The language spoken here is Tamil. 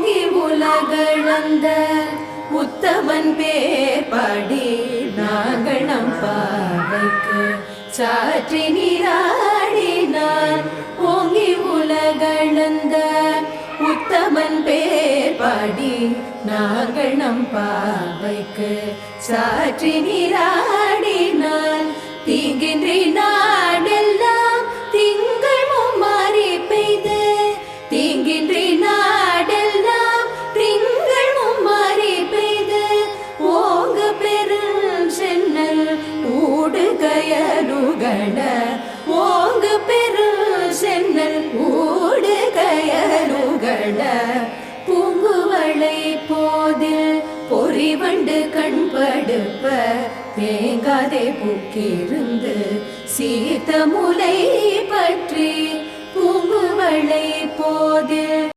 ஓங்கி உலகளந்த உத்தமன் பேர் பாடி நாங்கள் நம் பாவைக்கு சாற்றி நீராடினான். ஓங்கி உலகளந்த உத்தமன் பேர் பாடி நாங்கள் நம் பாவைக்கு சாற்றி நீராடினான். தீங்கின்றி நாடெல்லாம் திங்கள் மும்மாறி பெய்து, தீங்கின்றி நாடெல்லாம் திங்கள் மும்மாறி பெய்து, ஓங்க பெரும் சென்னல் ஊடுகயலுகள, ஓங்க பெரும் சென்னல் ஊடுகயலுகள, பூங்குவளை போதில் பொறிவண்டு கண்படுப்ப, தேங்காதே பூக்கிருந்து சீத்த முலை பற்றி பூங்குவளை போதில்